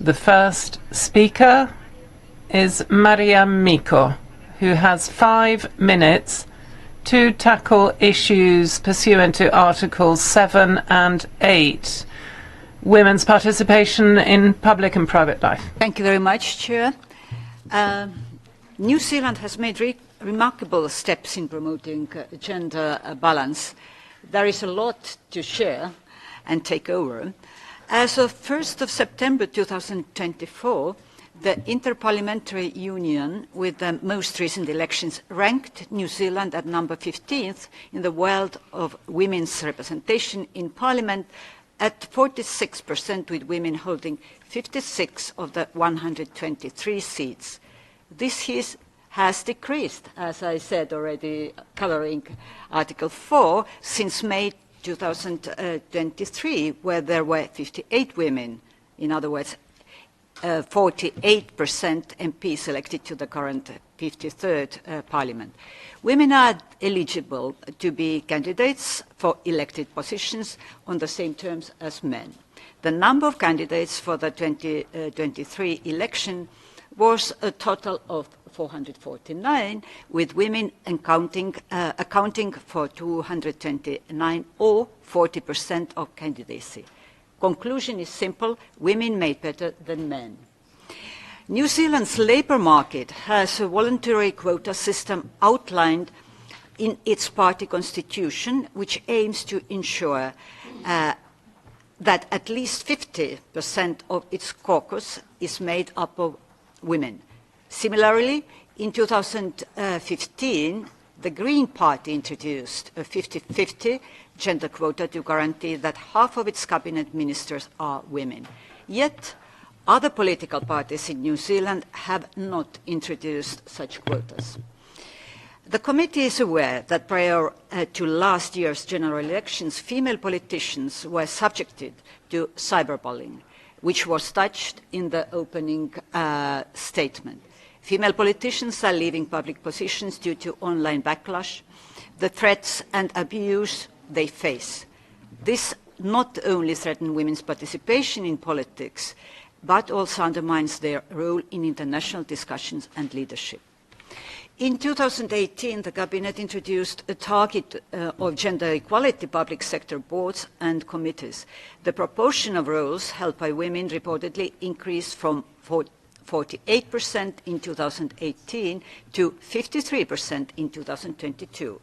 The first speaker is Marianne Mikko, who has 5 minutes to tackle issues pursuant to Articles 7 and 8, women's participation in public and private life. Thank you very much, Chair. New Zealand has made remarkable steps in promoting gender balance. There is a lot to share and take over. As of 1st of September 2024, the Interparliamentary Union, with the most recent elections, ranked New Zealand at number 15th in the world of women's representation in Parliament, at 46%, with women holding 56 of the 123 seats. This has decreased, as I said already, covering Article 4, since May 2023, where there were 58 women, in other words, 48% MPs elected to the current 53rd Parliament. Women are eligible to be candidates for elected positions on the same terms as men. The number of candidates for the 2023 election was a total of 449, with women accounting for 229, or 40% of candidacy. Conclusion is simple: women made better than men. New Zealand's labour market has a voluntary quota system outlined in its party constitution, which aims to ensure that at least 50% of its caucus is made up of women. Similarly, in 2015, the Green Party introduced a 50-50 gender quota to guarantee that half of its cabinet ministers are women. Yet, other political parties in New Zealand have not introduced such quotas. The committee is aware that prior to last year's general elections, female politicians were subjected to cyberbullying, which was touched in the opening statement. Female politicians are leaving public positions due to online backlash, the threats and abuse they face. This not only threatens women's participation in politics, but also undermines their role in international discussions and leadership. In 2018, the Cabinet introduced a target of gender equality public sector boards and committees. The proportion of roles held by women reportedly increased from 48% in 2018 to 53% in 2022.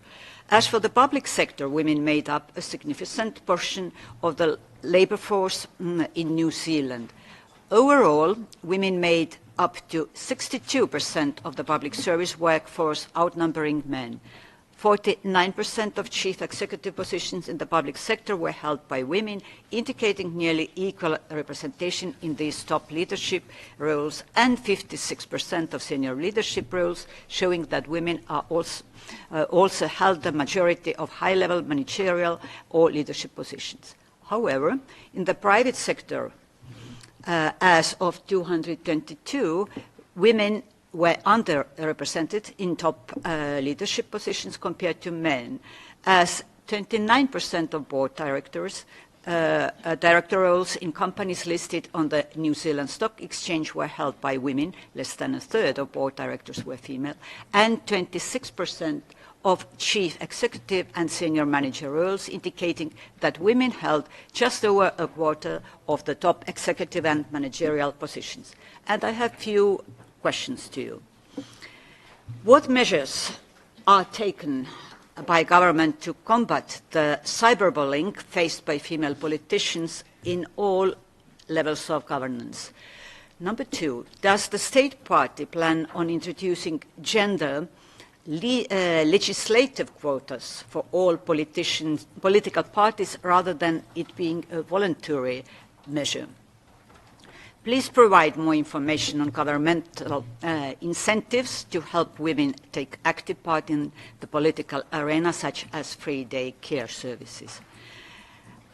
As for the public sector, women made up a significant portion of the labour force in New Zealand. Overall, women made up to 62% of the public service workforce, outnumbering men. 49% of chief executive positions in the public sector were held by women, indicating nearly equal representation in these top leadership roles, and 56% of senior leadership roles, showing that women are also held the majority of high-level managerial or leadership positions. However, in the private sector, as of 2022, women were underrepresented in top leadership positions compared to men, as 29% of board directors, director roles in companies listed on the New Zealand Stock Exchange were held by women, less than a third of board directors were female, and 26% of chief executive and senior manager roles, indicating that women held just over a quarter of the top executive and managerial positions. And I have few questions to you. What measures are taken by government to combat the cyberbullying faced by female politicians in all levels of governance? Number 2, does the state party plan on introducing gender legislative quotas for all political parties rather than it being a voluntary measure? Please provide more information on governmental incentives to help women take active part in the political arena, such as free day care services.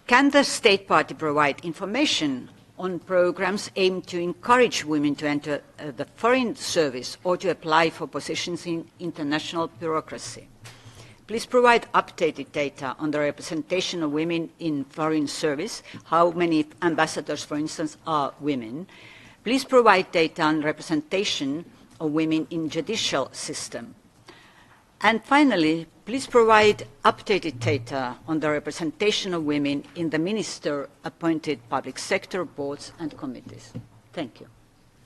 Can the state party provide information on programs aimed to encourage women to enter the foreign service or to apply for positions in international bureaucracy? Please provide updated data on the representation of women in foreign service. How many ambassadors, for instance, are women? Please provide data on representation of women in judicial system. And finally, please provide updated data on the representation of women in the minister-appointed public sector boards and committees. Thank you.